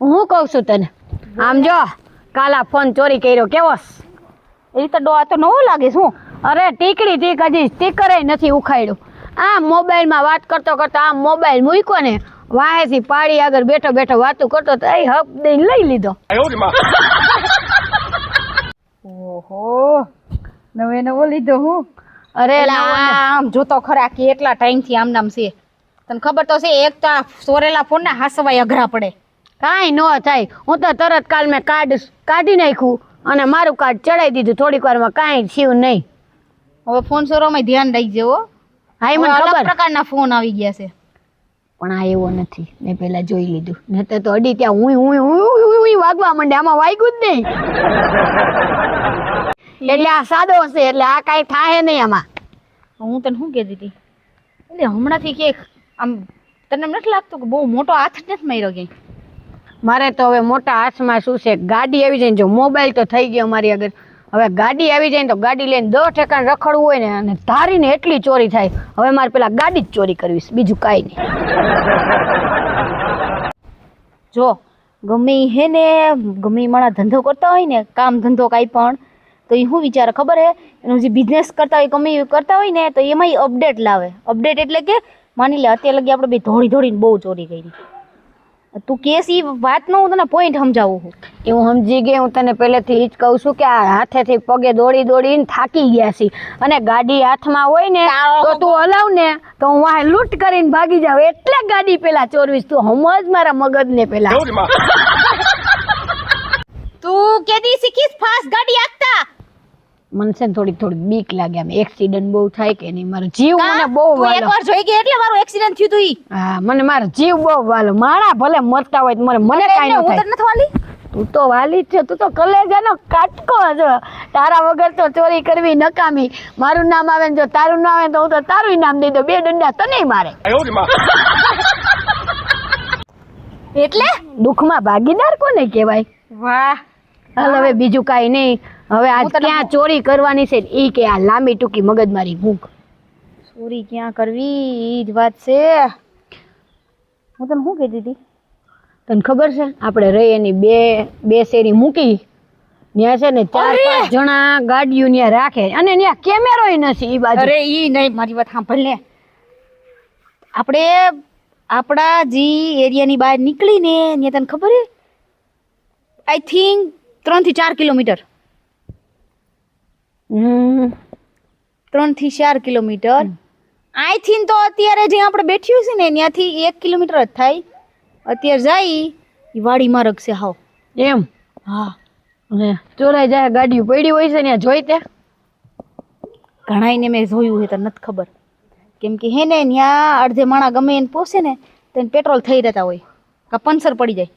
હું કહું છું તને આમ જો કાલા ફોન ચોરી કર્યો કેવો એ તો ડોહા તો નવો લાગે શું? અરે ટીકડી ટીક હજી સ્ટીકર નથી ઉખાડ્યું આ મોબાઈલમાં વાત કરતો કરતો આમ મોબાઈલ મૂક્યો ને વાહેથી પાડી આગળ બેઠો બેઠો વાતું કરતો તો એ હક દઈને લઈ લીધો. ઓહો નવે નવો લીધો હું? અરે આમ જોતો ખરા કે એટલા ટાઈમ થી આમ નામ છે તને ખબર તો છે એક તો સોરેલા ફોન ના હાસવાય અઘરા પડે. કાંઈ ન થાય હું તો તરત કાલ મેં કાર્ડ કાઢી નાખ્યું અને મારું કાર્ડ ચડાવી દીધું થોડીક વારમાં કાંઈ થયું નહીં. હવે ફોન સોરોમાં ધ્યાન રાખજે હો. હા મને અલગ ખબર પ્રકારના ફોન આવી ગયા છે પણ આ એવો નથી મેં પેલા જોઈ લીધું નહીતર તો અડી ત્યાં હું વાગવા માંડે આમાં વાગ્યું જ નહીં એટલે આ સાદો હશે એટલે આ કાંઈ થાય નહીં આમાં. હું તને શું કહેતી હતી એટલે હમણાંથી કે આમ તને નથી લાગતું કે બહુ મોટો હાથ નથી માર્યો ક્યાંય? મારે તો હવે મોટા હાથમાં શું છે ગાડી આવી જાય ને જો મોબાઈલ તો થઈ ગયો મારી આગળ હવે ગાડી આવી જાય ને તો ગાડી લઈને 10 ઠેકાણ રખડવું હોય ને અને ધારીને એટલી ચોરી થાય હવે મારે પેલા ગાડી જ ચોરી કરવી છે બીજું કાંઈ નહીં. જો ગમે ઈ હે ને ગમે ઈ માણા ધંધો કરતા હોય ને કામ ધંધો કાંઈ પણ તો એ શું વિચારે ખબર હે એનો જે બિઝનેસ કરતા હોય ગમે ઈ કરતા હોય ને તો એમાં અપડેટ લાવે. અપડેટ એટલે કે માની લે અત્યારે લગી આપણે બે દોડીને બહુ ચોરી કરી તું કેસ ઈ વાતનો હું તને પોઈન્ટ સમજાવું છું. એ હું સમજી ગઈ હું તને પહેલેથી જ કહું છું કે આ હાથેથી પગે દોડીને થાકી ગયા છે અને ગાડી હાથમાં હોય ને તો તું હલાવ ને તો હું વાહે લૂંટ કરીને ભાગી જાવ એટલે ગાડી પેલા ચોરવીશ તું સમજ મારા મગજને પેલા. તું કેદી શીખીશ ફાસ્ટ ગાડી આખતા? મને છે ને થોડીક બીક લાગે આમ એક્સિડન્ટ બહુ થાય કે નહીં મારો જીવ મને બહુ તું એકવાર જોઈ ગઈ એટલે મારું એક્સિડન્ટ થયું તું ઈ. હા મને મારો જીવ બહુ વાલો માણા ભલે મરતા હોય તો મને કાંઈ ન હું થાય. તને નથી વાલી તું તો વાલી જ છે તું તો કલેજાનો કાટકો છો તારા વગર તો ચોરી કરવી નકામી. મારું નામ આવે ને જો તારું નામ આવે તો હું તો તારું નામ દઈ દઉં 2 દંડા તને મારે. એટલે દુઃખમાં ભાગીદાર કોને કહેવાય? વાહ હાલ હવે બીજું કાંઈ નહીં હવે આજ ક્યાં ચોરી કરવાની છે ઈ કે આ લાંબી ટૂંકી મગજમારી મૂક. ચોરી ક્યાં કરવી ઈ જ વાત છે. હું તને શું કહેતી હતી તને ખબર છે આપણે રહી એની બે શેરી મૂકી ત્યાં છે ને 4-5 જણા ગાડીઓ ત્યાં રાખે અને ત્યાં કેમેરોય નથી ઈ બાજુ. અરે ઈ નહીં મારી વાત સાંભળ ને આપણે આપણા જે એરિયાની બહાર નીકળીને ત્યાં તને ખબર હે આઈ થિંક 3 થી 4 કિલોમીટર 3 થી 4 કિલોમીટર આઈ થિંક તો અત્યારે જે આપણે બેઠ્યું છે ને ત્યાંથી 1 કિલોમીટર જ થાય. અત્યારે જાય એ વાડીમાં રખશે હાવ એમ. હા અને ચોરાઈ જાય ગાડીઓ પડી હોય છે ત્યાં જોઈ તે ઘણાઈને મેં જોયું છે તો નથી ખબર કેમ કે હે ને ત્યાં અડધે માણા ગમે એને પોસે ને તેને પેટ્રોલ થઈ રહેતા હોય કાં પંચર પડી જાય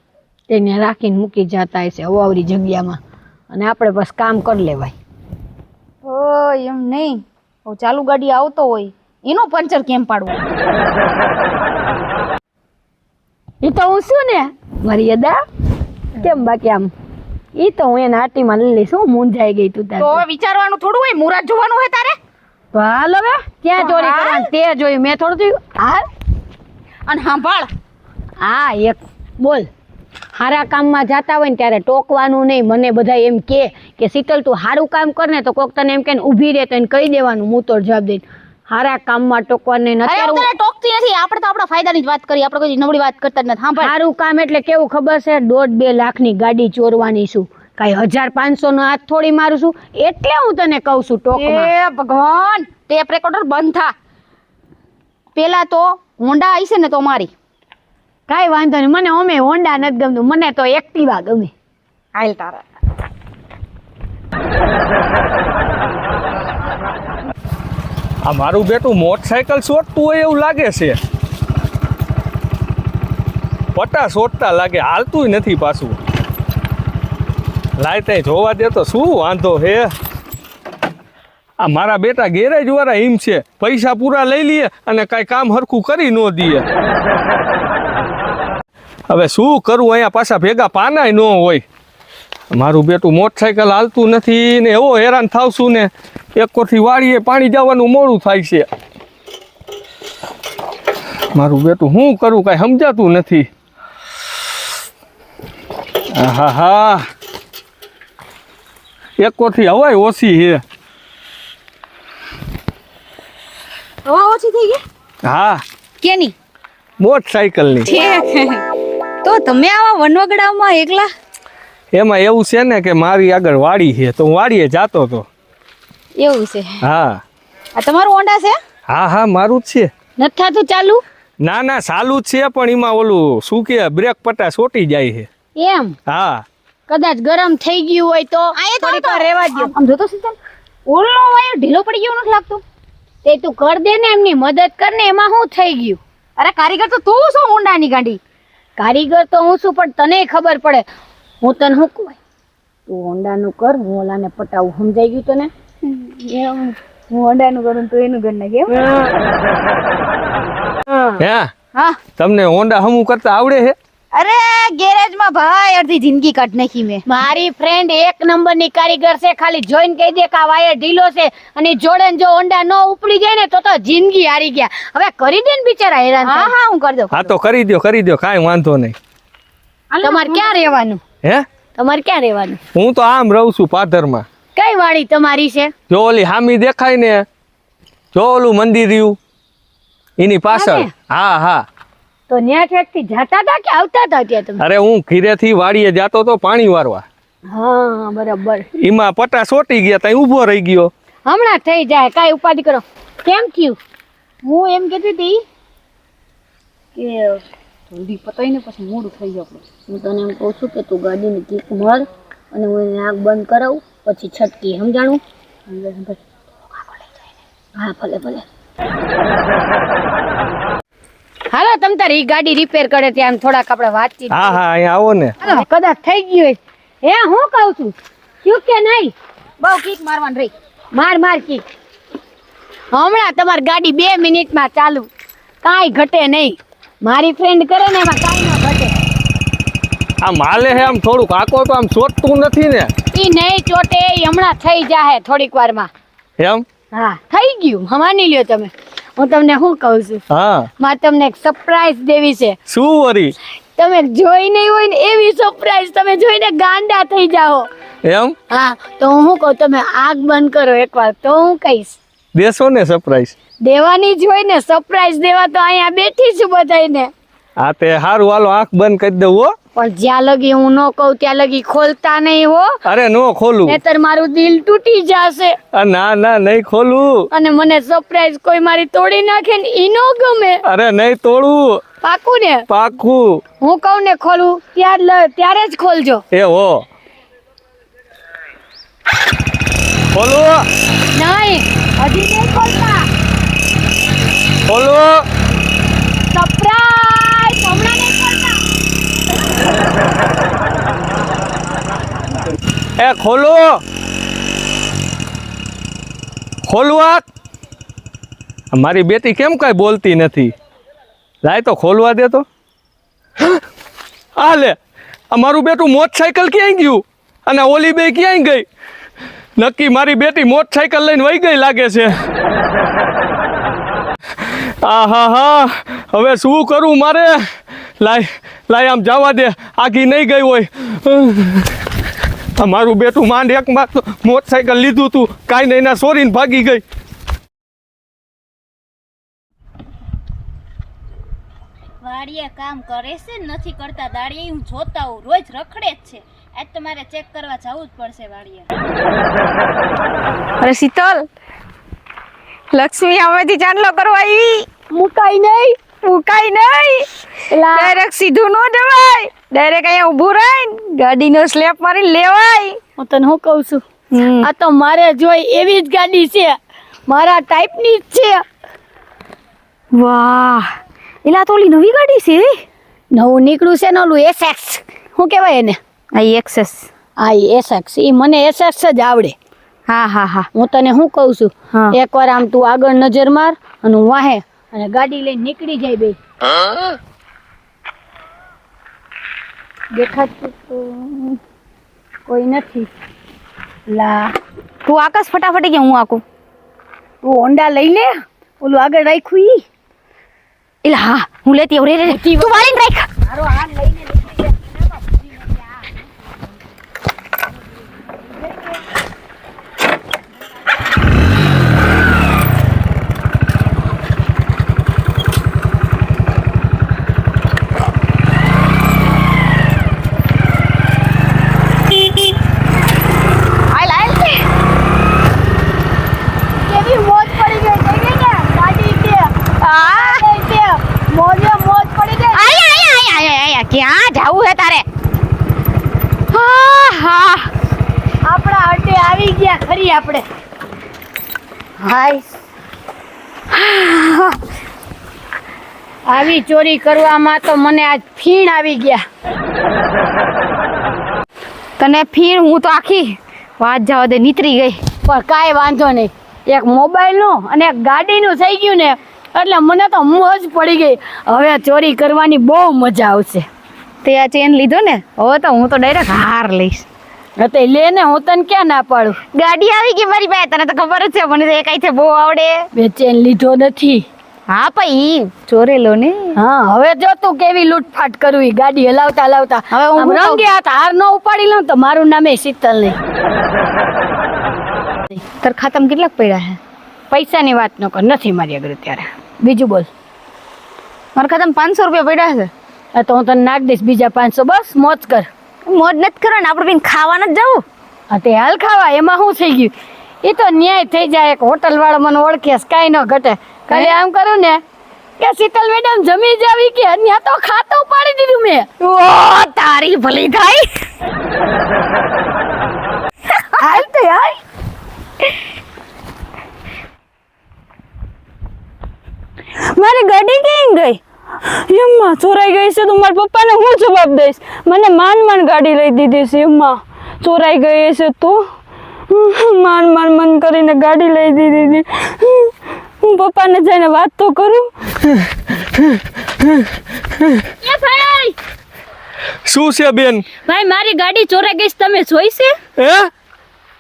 તેને રાખીને મૂકી જતા હશે અવાવરી જગ્યામાં અને આપણે બસ કામ કરી લેવાય. ઓ એમ નહીં ચાલુ ગાડી આવતો હોય એનો પંચર કેમ પાડવું? એ તો હું શું ને મર્યાદા કેમ બાકી આમ ઈ તો હું એના આટીમાં લઈ લઈશ હું મૂંઝાઈ ગઈ તું તાર તો હવે વિચારવાનું થોડું હોય મુરાદ જોવાનું હોય તારે. તો હાલ હવે ક્યાં ચોરી કરવાની તે જોયું મેં થોડું થયું હાલ અને સાંભળ હા એક બોલ સારા કામમાં જતા હોય ને ત્યારે ટોકવાનું નહીં. મને બધા એમ કે શીતલ તું સારું કામ કર ને તો કોક તને એમ કે ઊભી રહે તો એને કહી દેવાનું હું તો જવાબ દઈને સારા કામમાં ટોકવાનું નહીં. અરે હું તને ટોકતી નથી આપણે તો આપણા ફાયદાની જ વાત કરી આપણે કોઈ નબળી વાત કરતા જ નથી. સાંભળ સારું કામ એટલે કેવું ખબર છે 1.5-2 લાખની ગાડી ચોરવાની છું કાંઈ 1500 નો હાથ થોડી મારું છું એટલે હું તને કહું છું ટોકમાં. એ ભગવાન ટેપ રેકોર્ડર બંધ થા પેલા તો હોન્ડા આવી છે ને તો મારી કાંઈ વાંધો નહીં મને ઓમે હોન્ડા નથી ગમતું મને તો એક્ટિવા ગમે. હાલ તારા આ મારું બેટું મોટરસાયકલ છોડતું હોય એવું લાગે છે. પટા છોડતા લાગે હાલતું નથી પાછું. લાય ત્યાં જોવા દે તો શું વાંધો હે. આ મારા બેટા ગેરેજ વાળા એમ છે પૈસા પૂરા લઈ લઈએ અને કાંઈ કામ હરખું કરી ન દઈએ. હવે શું કરું અહીંયા પાછા ભેગા પાનાય ન હોય. મારું બેટું મોટરસાયકલ હાલતું નથી ને એવો હેરાન થાવ છું ને એકોથી વાડીએ પાણી જવાનું મોડું થાય છે. મારું બેટું શું કરું કાંઈ સમજાતું નથી. આહાહા એકોથી હવાય ઓછી છે. હવા ઓછી થઈ ગઈ હા કેની મોટરસાઇકલની. તો તમે આવા વનવગડામાં એકલા એમાં એવું છે ને કે મારી આગળ વાડી છે તો હું વાડીએ જાતો હતો. એવું છે હા આ તમારું હોન્ડા છે હા હા મારું જ છે. નથી થાતું ચાલુ ના ના ચાલુ જ છે પણ એમાં ઓલું શું કે બ્રેક પટ્ટા સોટી જાય છે. એમ હા કદાચ ગરમ થઈ ગયું હોય તો થોડીક વાર રહેવા દ્યો. આમ જોતો સીધા ઓલો વાયો ઢીલો પડી ગયો નથી લાગતું તે તું કર દે ને એમની મદદ કર ને એમાં શું થઈ ગયું. અરે કારીગર તો તું શું હોન્ડાની ગાડી કારીગર તો હું શું પણ તને ખબર પડે. હું તને શું કહું તું હોન્ડાનું કર હું ઓલાને પટાવું. સમજાઈ ગયું તને? એમ હું હોન્ડાનું કરું તો એનું ઘર નાખે હે હા તમને હોન્ડા હમું કરતા આવડે છે? અરે ગેરેજમાં ભાઈ અડધી જિંદગી કાઢ નાખી મેં મારી ફ્રેન્ડ એક નંબરની કારીગર છે. ખાલી જોઈને કહી દે કે આ વાયર ઢીલો છે અને જોડે ને જો હોન્ડા ન ઉપડી જાય ને તો જિંદગી હારી ગયા. હવે કરી દે ને બિચારા હેરાન હા થાય. હા હું કરી દઉં હા તો કરી દો કાંઈ વાંધો નહીં. તમારે ક્યાં રહેવાનું? હે તમારે ક્યાં રહેવાનું? હું તો આમ રહું છું પાદરમાં. કઈ વાડી તમારી છે? જો ઓલી હામી દેખાય ને જો ઓલું મંદિર રહ્યું એની પાછળ. હા હા તો ન્યા ઠેકથી જતા હતા કે આવતા હતા ત્યાં તમે? અરે હું ઘીરેથી વાડીએ જાતો તો પાણી વારવા. હા બરાબર. એમાં પટ્ટા સોટી ગયા ત્યાં ઊભો રહી ગયો. હમણાં થઈ જાય કાંઈ ઉપાધિ કરો. કેમ થયું? હું એમ કહેતી હતી કે જલ્દી પતાઈ ને પછી મોડું થઈ જાય આપણે હું તને એમ કહું છું કે તું ગાડીની કીક માર અને હું એને આગ બંધ કરાવું પછી છટકી. સમજાણું? હા ભલે ભલે. હાલો તમ તાર ઈ ગાડી રિપેર કરે ત્યાં થોડાક આપણે વાતચીત હા હા અહીંયા આવો ને. હાલો કદાચ થઈ ગયું હોય. હે હું કહું છું થયું કે નહીં? બહુ કીક મારવાની રહી માર કીક. હમણાં તમારી ગાડી 2 મિનિટમાં ચાલુ. કાંઈ ઘટે નહીં. મારી ફ્રેન્ડ કરે ને એમાં કાંઈ ન ઘટે. આ માલે હે આમ થોડુંક આકો તો આમ ચોટતું નથી ને? ઈ નહીં ચોટે ઈ હમણાં થઈ જાહે થોડીક વારમાં. એમ? હા થઈ ગયું. માની લ્યો તમે. હું તમને શું કહું છું હા મારે તમને એક સરપ્રાઈઝ દેવી છે. શું વરી? તમે જોઈ નહીં હોય ને એવી સરપ્રાઈઝ. તમે જોઈને ગાંડા થઈ જાઓ. એમ? હા તો હું શું કહું તમે આગ બંધ કરો એકવાર તો હું કહીશ. દેશો ને સરપ્રાઈઝ? દેવાની જ હોય ને સરપ્રાઈઝ દેવા તો અહીંયા બેઠી છું બધાયને. હા તે હારું હાલો આંખ બંધ કરી દઉં હો. પણ જ્યાં લગી હું ન કહું ત્યાં લગી ખોલતા નહીં હો. અરે નો ખોલું. નહીતર મારું દિલ તૂટી જશે ના ના નહીં ખોલું. અને મને સરપ્રાઈઝ કોઈ મારી તોડી નાખે ને ઈ નો ગમે. અરે નહીં તોડું. પાકું ને? પાકું. હું કહું ને ખોલું ત્યારે જ ખોલજો. એ હો ખોલો નહીં હજી નહીં ખોલતા. ખોલો. સરપ્રાઈઝ હમણાં નહીં ખોલતા. એ ખોલો ખોલવા. મારી બેટી કેમ કઈ બોલતી નથી? લાય તો ખોલવા દે તો. આ લે અમારું બેટું મોટરસાઇકલ ક્યાંય ગયું અને ઓલી બે ક્યાંય ગઈ? નક્કી મારી બેટી મોટરસાઇકલ લઈને વહી ગઈ લાગે છે. હા હવે શું કરું મારે? લાય આમ જવા દે. આગી નહીં ગઈ હોય. મારું બેટું માંડ એક મોટરસાઇકલ લીધું તું કાંઈ નહીં ના સોરીને ભાગી ગઈ. વાડીએ કામ કરે છે નથી કરતા દાડીએ હું જોતા હું રોજ રખડે જ છે. આજ તમારે ચેક કરવા જવું જ પડશે વાડીએ. અરે શીતલ લક્ષ્મી હવેથી ચાંદલો કરવા આવી. મુકાઈ નહીં. ડાયરેક્ટ સીધું ન જવાય. ડાયરેક્ટ અહીંયા ઊભું રહીને ગાડીનો સ્લેપ મારીને લેવાય. હું તને શું કહું છું આ તો મારે જોઈ એવી જ ગાડી છે. મારા ટાઈપની જ છે. વાહ એલા તો ઓલી નવી ગાડી છે. નવું નીકળ્યું છે ને ઓલું એસએક્સ. શું કહેવાય એને? આ એક્સેસ. હા એસએક્સ. એ મને એસએક્સ જ આવડે. હા હું તને શું કહું છું હા. એકવાર આમ તું આગળ નજર માર અને હું વાહે અને ગાડી લઈને નીકળી જાય બે. દેખાતું તો કોઈ નથી. લા તું આકાશ ફટાફટ કે હું આકું. તું હોન્ડા લઈ લે. ઓલું આગળ રાખ્યું ઈ. એલા હા હું લેતી આવું રે તું વાળીને રાખ. મારો હાથ લઈને નીકળી જાય. ક્યાં જાવું હે તારે? આપણા અડ્ડે આવી ગયા ખરી આપણે. હાય, આવી ચોરી કરવામાં તો મને આજ ફીણ આવી ગયા. તને ફીર હું તો આખી વાત જવા દે નીતરી ગઈ. પણ કાંઈ વાંધો નહીં, એક મોબાઈલનું અને એક ગાડીનું થઈ ગયું ને એટલે મને તો મોજ પડી ગઈ. હવે ચોરી કરવાની બહુ મજા આવશે. તે આ ચેન લીધો ને, હવે તો હું તો ડાયરેક્ટ હાર લઈશ. તે લે ને, હું તને ક્યાં ના પાડું. ગાડી આવી ગઈ મારી પાસે, તને તો ખબર જ છે, મને તો એકાઈ બહુ આવડે. બે ચેન લીધો નથી. હા ભાઈ, ચોરેલો ને. હા, હવે જો તું કેવી લૂંટફાટ કરવી ગાડી હલાવતા હલાવતા. હવે હું આમ રંગે હાથ હાર ન ઉપાડી લઉં તો મારું નામે શીતલ નહીં. તાર ખાતામાં કેટલાક પડ્યા છે? પૈસાની વાત ન કર, નથી મારી આગળ અત્યારે. બીજું બોલ. મારા ખાતામાં 500 રૂપિયા પડ્યા છે. હા, તો હું તને નાખ દઈશ બીજા 500. બસ મોજ કર. મોજ નથી કરવાની, આપણે બેન ખાવા નથી જવું. હા, તે હાલ ખાવા, એમાં શું થઈ ગયું? એ તો ન્યાય થઈ જાય. એક હોટલ વાળો મને ઓળખે, કાંઈ ન ઘટે. ખાલી આમ કરું ને કે શીતલ મેડમ જમી જાવી કે ત્યાં તો ખાતું પાડી દીધું મેં. ઓ તારી ભલી થાય. હાલ તો યાર. મારી ગાડી ક્યાં ગઈ? એમ્મા ચોરાઈ ગઈ છે તો મારા પપ્પાને હું જવાબ દઈશ? મને માંડ ગાડી લઈ દીધી છે. એમ્મા ચોરાઈ ગઈ છે તો માંડ મન કરીને ગાડી લઈ દીધી. હું પપ્પાને જઈને વાત તો કરું. એ ભાઈ, શું છે બેન? ભાઈ મારી ગાડી ચોરાઈ ગઈ છે, તમે જોઈ છે? હે,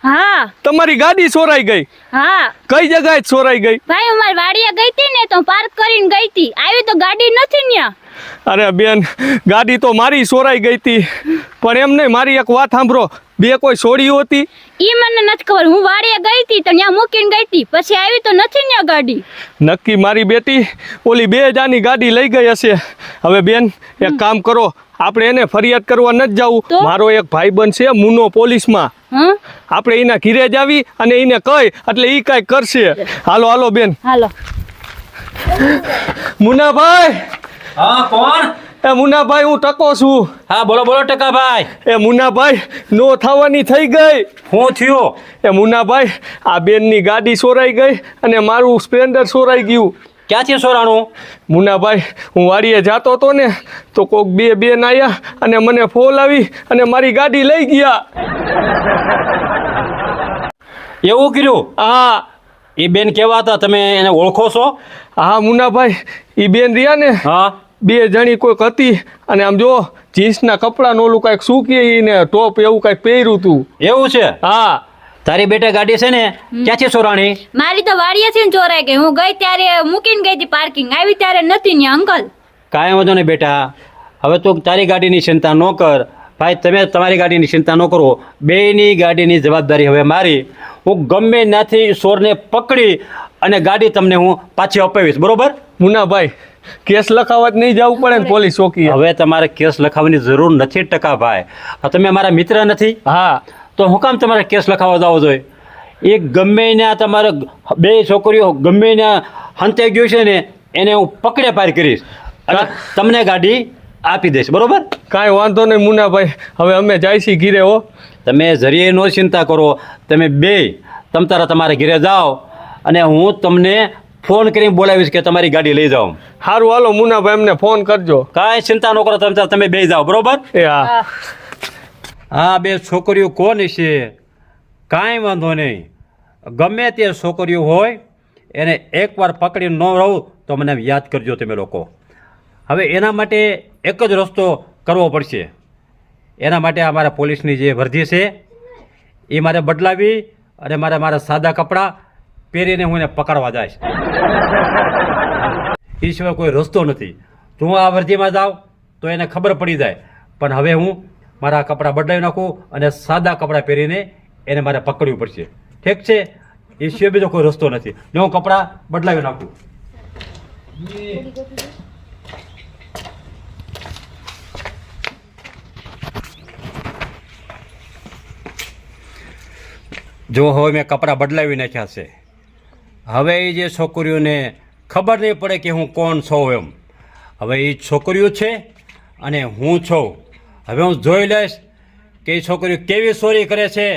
હા તમારી ગાડી ચોરાઈ ગઈ? હા કઈ જગ્યાએ ચોરાઈ ગઈ? ભાઈ, હું મારી વાડીએ ગઈ હતી ને તો પાર્ક કરીને ગઈ હતી. આવી તો ગાડી નથી ન્યા. અરે બેન, ગાડી તો મારી ચોરાઈ ગઈ હતી. પણ એમ નહીં, મારી એક વાત સાંભળો. બે કોઈ છોડીઓ હતી? ઈ મને નથી ખબર. હું વાડીએ ગઈ હતી તો ત્યાં મૂકીને ગઈ હતી, પછી આવી તો નથી ન્યા ગાડી. નક્કી મારી બેટી ઓલી 2000ની ગાડી લઈ ગઈ હશે. હવે બેન એક કામ કરો, આપણે એને ફરિયાદ કરવા નથી જવું. તો? મારો એક ભાઈબંધ છે મુનો પોલીસમાં. હા, આપણે એના ઘીરે જ આવી અને એને કહી એટલે એ કાંઈ કરશે. હાલો હાલો બેન. હાલો. મુનાભાઈ, હા કોણ? એ મુનાભાઈ, હું ટકો છું. હા બોલો બોલો ટકાભાઈ. એ મુનાભાઈ, નો થવાની થઈ ગઈ. શું થયું? એ મુનાભાઈ, આ બેનની ગાડી ચોરાઈ ગઈ અને મારું સ્પ્લેન્ડર ચોરાઈ ગયું. ક્યાંથી સોરાણું? મુનાભાઈ, હું વાડીએ જાતો હતો ને તો કોક બે બેન આવ્યા અને મને ફોલ આવી અને મારી ગાડી લઈ ગયા. એવું કર્યું? હા એ બેન કેવા હતા, તમે એને ઓળખો છો? હા મુનાભાઈ, એ બેન રહ્યા ને, હા. બે જણી કોઈક હતી અને આમ જો જીન્સના કપડાનું ઓલું કાંઈક સૂકી ને ટોપ એવું કાંઈક પહેર્યું હતું. એવું છે? હા. તારી બેટા ગાડી છે ને ક્યાંથી સોરાણી? મારી તો વાડીએથી ને ચોરાઈ ગઈ. હું ગઈ ત્યારે મૂકીને ગઈ હતી પાર્કિંગ, આવી ત્યારે નથી ન્યા અંકલ. કાંઈ વાંધો નહીં બેટા, હવે તું તારી ગાડીની ચિંતા ન કર. ભાઈ તમે તમારી ગાડીની ચિંતા ન કરો. બેયની ગાડીની જવાબદારી હવે મારી. હું ગમે ત્યાંથી ચોરને પકડી અને ગાડી તમને હું પાછી અપાવીશ, બરોબર? મુનાભાઈ, કેસ લખાવવા જ નહીં જવું પડે ને પોલીસ ચોકી? હવે તમારે કેસ લખાવવાની જરૂર નથી ટકાભાઈ. તમે મારા મિત્ર નથી? હા. તો હું કામ તમારે કેસ લખાવવા જવો જોઈએ? એ ગમે ત્યાં તમારે બે છોકરીઓ ગમે ત્યાં હંતાઈ ગયું છે ને એને હું પકડે પાર કરીશ અને તમને ગાડી આપી દઈશ, બરોબર? કાંઈ વાંધો નહીં મુનાભાઈ, હવે અમે જાય છીએ ઘીરે. હો, તમે જરીએ ન ચિંતા કરો. તમે બે તમારા ઘરે જાઓ અને હું તમને ફોન કરીને બોલાવીશ કે તમારી ગાડી લઈ જાઓ. સારું હાલો મુનાભાઈ, અમને ફોન કરજો. કાંઈ ચિંતા ન કરો, તમે બે જાઓ, બરોબર? એ હા. હા, બે છોકરીઓ કોણ છે? કાંઈ વાંધો નહીં. ગમે તે છોકરીઓ હોય એને એકવાર પકડી ન રહું તો મને યાદ કરજો તમે લોકો. હવે એના માટે એક જ રસ્તો કરવો પડશે. એના માટે અમારા પોલીસની જે વર્દી છે એ મારે બદલાવી અને મારા સાદા કપડાં પહેરીને હું એને પકડવા જઈશ. એ સિવાય કોઈ રસ્તો નથી. જો હું આ વર્દીમાં જાઉં તો એને ખબર પડી જાય. પણ હવે હું મારા કપડાં બદલાવી નાખું અને સાદા કપડાં પહેરીને એને મારે પકડવું પડશે. ઠીક છે? એ સિવાય બીજો કોઈ રસ્તો નથી. જો હું કપડાં બદલાવી નાખું. જો હવે મેં કપડાં બદલાવી નાખ્યા છે. હવે એ જે છોકરીઓને ખબર નહીં પડે કે હું કોણ છું એમ. હવે એ છોકરીઓ છે અને હું છું. હવે હું જોઈ લઈશ કે એ છોકરીઓ કેવી ચોરી કરે છે.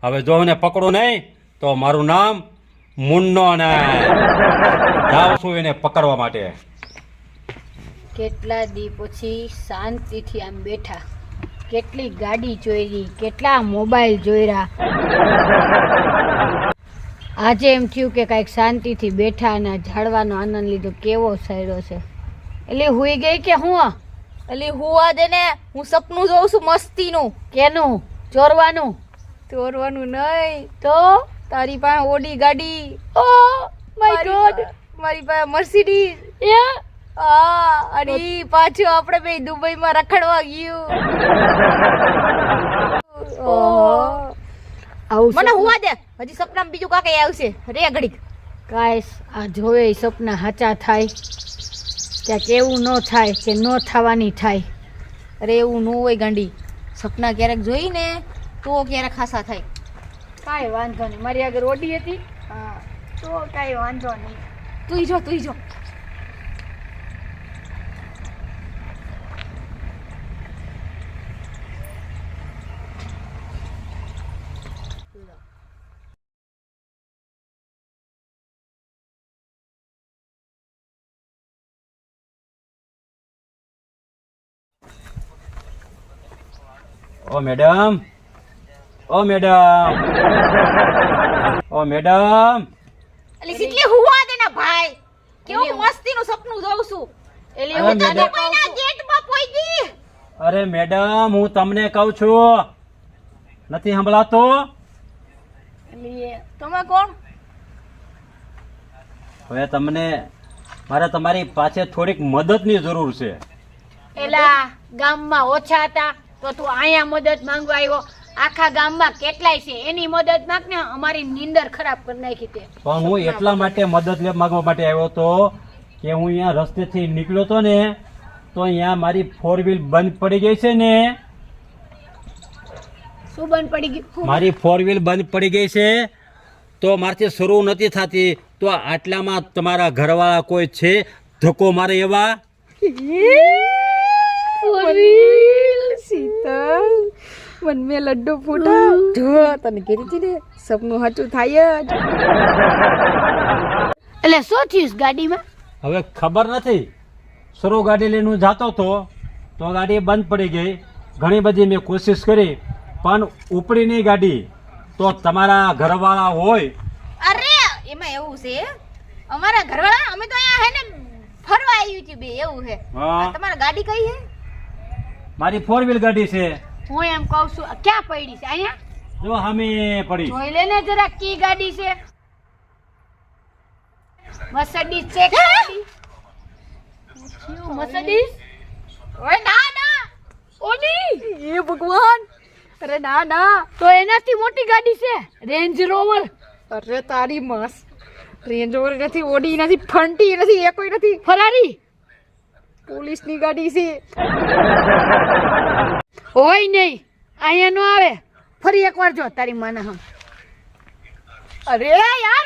હવે જો એને પકડું નહીં તો મારું નામ મુન્નો નહીં. જાઉં છું એને પકડવા માટે. કેટલા દી પછી શાંતિથી આમ બેઠા, કેટલી ગાડી ચોરી, કેટલા મોબાઈલ ચોર્યા. આજે એમ થયું કે કાંઈક શાંતિથી બેઠા અને ઝાડવાનો આનંદ લીધો. કેવો સાયરો છે. એટલે હુઈ ગઈ કે હું? અલી હુવા દે ને, હું સપનું જોઉં છું મસ્તીનું. કેનું? ચોરવાનું? ચોરવાનું નહીં તો તારી પાસે ઓડી ગાડી. ઓ માય ગોડ, મારી પાસે મર્સિડીઝ. અને ઈ પાછું આપણે બે દુબઈમાં રખડવા ગયું. આવું મને હુવા દે, હજી સપનામાં બીજું કાંઈ આવશે. રે ઘડીક. કાંઈ આ જોવે ઈ સપના સાચા થાય, ક્યાંક એવું ન થાય કે ન થવાની થાય. અરે એવું ન હોય ગાંડી, સપના ક્યારેક જોઈ ને તો ક્યારેક ખાસા થાય. કાંઈ વાંધો નહીં, મારી આગળ ઓડી હતી તો કાંઈ વાંધો નહીં. તું જો, તું જો. ઓ મેડમ, ઓ મેડમ, ઓ મેડમ. અલી સીટલી હુવા દે ને ભાઈ, કેવું મસ્તીનું સપનું જોઉં છું. એટલે અરે હું તને મેડમ. કહું છું. ગેટમાં પોઈ ગઈ. અરે મેડમ, હું તમને કહું છું, નથી સંભળાતું? તમે કોણ? હવે તમને મારે તમારી પાસે થોડીક મદદની જરૂર છે. એલા ગામમાં ઓછા હતા તો તું અહીંયા મદદ માંગવા આવ્યો. આખા ગામમાં કેટલાય છે, એની મદદ માંગ ને. અમારી નીંદર ખરાબ કરી નાખી તે. પણ હું એટલા માટે મદદ માંગવા માટે આવ્યો હતો કે હું અહીંયા રસ્તેથી નીકળ્યો હતો ને તો અહીંયા મારી 4 વ્હીલ બંધ પડી ગઈ છે ને. શું બંધ પડી ગયું? મારી 4 વ્હીલ બંધ પડી ગઈ છે તો મારથી શરૂ નથી થતી. તો આટલામાં તમારા ઘરવાળા કોઈ છે ધક્કો મારે એવા? શીતલ, મન મે લડ્ડુ ફૂટા. જો તને કીધી હતી ને, સપનું સાચું થાય જ. એટલે શું થયું ગાડીમાં? હવે ખબર નથી. શરૂ ગાડી લઈને હું જતો હતો તો ગાડી બંધ પડી ગઈ. ઘણી બધી મેં કોશિશ કરી પણ ઉપડી નહીં ગાડી. તો તમારા ઘરવાળા હોય. અરે એમાં એવું છે, અમારા ઘરવાળા અમે તો અહીંયા હે ને ફરવા આવ્યું છે બે, એવું છે. હા. તમારા ગાડી કઈ છે? મારી 4 વ્હીલ ગાડી છે. હું એમ કહું છું, ક્યાં પડી છે? અહીંયા જો સામે પડી. જોઈ લે ને જરા, કી ગાડી છે? મર્સિડીઝ છે કે ગાડી? મર્સિડીઝ? ઓય ના ના, ઓડી? એ ભગવાન, અરે ના ના, તો એનાથી મોટી ગાડી છે, રેન્જ રોવર. અરે તારી મસ, રેન્જ રોવર નથી, ઓડી નથી, ફંટી નથી, એ કોઈ નથી, ફરારી પોલીસની ગાડી છે. હોય નહીં, અહીંયા નો આવે. ફરી એકવાર જો તારી માના હમ. અરે યાર,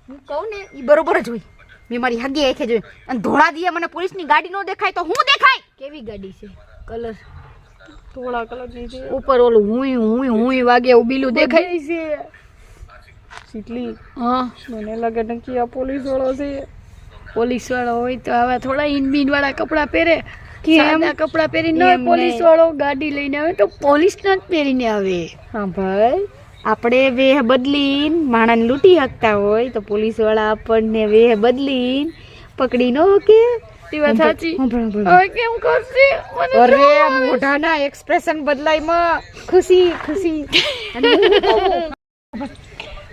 હું કહું ને ઈ બરોબર જ હોય. મેં મારી હગી આંખે જોઈ, અને ધોળા દિયે મને પોલીસની ગાડી નો દેખાય તો હું દેખાય? કેવી ગાડી છે? કલર ધોળા કલરની છે, ઉપર ઓલું હુંય વાગે એવું બીલું દેખાય છે. શીતલી, હા. મને લાગે નક્કી આ પોલીસ વાળો છે. પોલીસ વાળો હોય તો આવા થોડા ઇનબીન વાળા કપડાં પહેરે. કેમ? સાદા કપડાં પહેરીને એમ પોલીસ નહીં. વાળો ગાડી લઈને આવે તો પોલીસ ના જ પહેરીને આવે. હા ભાઈ, આપણે વેહ બદલીને માણસને લૂંટી શકતા હોય તો પોલીસ વાળા આપણને વેહ બદલીને પકડી ન કે. તે વાત સાચી. હવે કેમ કરશે? મને અરે મોઢાના એક્સપ્રેશન બદલાય માં ખુશી ખુશી. અને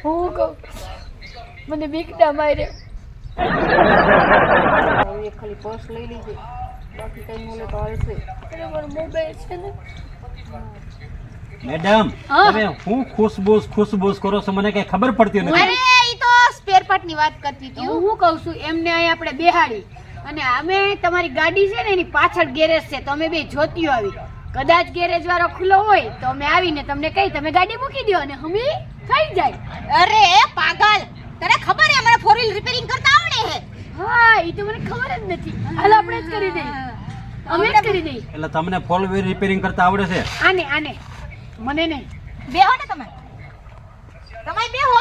હું કહું, મને બીક ના મારે. ખાલી પર્સ લઈ લીધે, બાકી કઈ ન લે તો હાલશે. અરે મારો મોબાઈલ છે ને. મેડમ, હા. તમે હું ખુશબૂસ કરો છો મને કઈ ખબર પડતી નથી. અરે ઈ તો સ્પેર પાર્ટ ની વાત કરતી હતી. હું કહું છું, એમને અહીં આપણે બેહાડી અને અમે તમારી ગાડી છે ને એની પાછળ ગેરેજ છે તો અમે બે જોતીઓ આવી. કદાચ ગેરેજ વાળો ખુલ્લો હોય તો અમે આવીને તમને કહી તમે ગાડી મૂકી દો અને અમે થઈ જાય. અરે પાગલ, તને ખબર હે મને 4 વ્હીલ રિપેરિંગ કરતા આવડે હે? હા, એ તો મને ખબર જ નથી. હાલ આપણે જ કરી દઈએ. અમે જ કરી દઈ. એટલે તમને ફોર વ્હીલ રિપેરિંગ કરતા આવડે છે? આને મને નહીં. બેહો ને તમે બેહો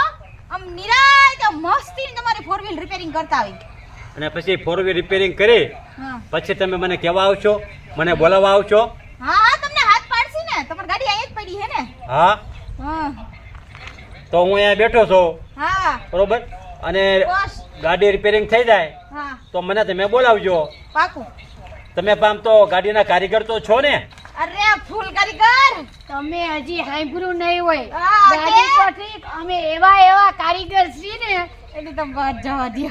આમ નિરાય મસ્તી તમારી 4 વ્હીલ રિપેરિંગ કરતા આવી. અને પછી ફોર વ્હીલ રિપેરિંગ કરી પછી તમે મને કહેવા આવશો, મને બોલાવવા આવશો? હા તમને હાથ પાડશી ને, તમારી ગાડી અહીંયા જ પડી હે ને. હા, હા તો હું અહીંયા બેઠો છું, હા બરોબર, અને બસ. ગાડી રિપેરિંગ થઈ જાય હા તો મને તમે બોલાવજો. પાકું. તમે પામ તો ગાડીના કારીગર તો છો ને? અરે ફૂલ કારીગર. તમે હજી સાંભળ્યું નહીં હોય. હા, ગાડી કે? તો ઠીક, અમે એવા કારીગર છીએ ને એટલે તમે વાત જવા દો.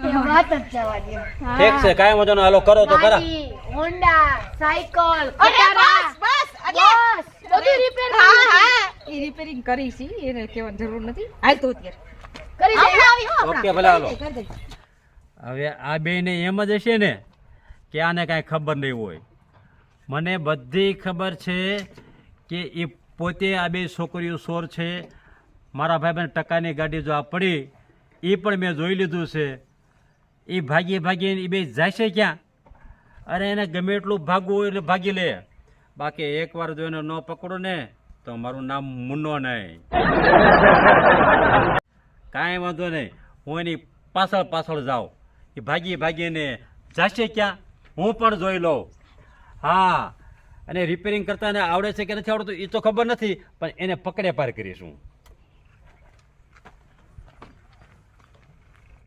એ વાત જ જવા દો. ઠીક છે, કાંઈ વાંધો નહીં, હાલો કરો તો ખરા. ગાડી, હોન્ડા, સાયકલ, અરે ખટારા, બસ બસ, બધું repair હા કરી હા એ રિપેરિંગ કરી છે, એને કહેવાની જરૂર નથી. હાલ તો અત્યારે કરી દે. હમણાં આવી હો, હમણાં. ઓકે, ભલે હાલો. કરી દે. હવે આ બેને એમ જ હશે ને કે આને કાંઈ ખબર નહીં હોય. મને બધી ખબર છે કે એ પોતે આ બે છોકરીઓ ચોર છે. મારા ભાઈબંધ ટકાની ગાડી જો આ પડી એ પણ મેં જોઈ લીધું છે. એ ભાગીને એ બે જાય છે ક્યાં? અરે એને ગમે એટલું ભાગવું હોય એટલે ભાગી લે, બાકી એકવાર જો એને ન પકડો ને તો મારું નામ મુન્નો નહીં. કાંઈ વાંધો નહીં, હું એની પાછળ જાઉં. એ ભાગીને જશે ક્યાં હું પણ જોઈ લઉં. હા, અને રિપેરિંગ કરતા આવડે છે કે નથી આવડતું એ તો ખબર નથી, પણ એને પકડે પાર કરીશું.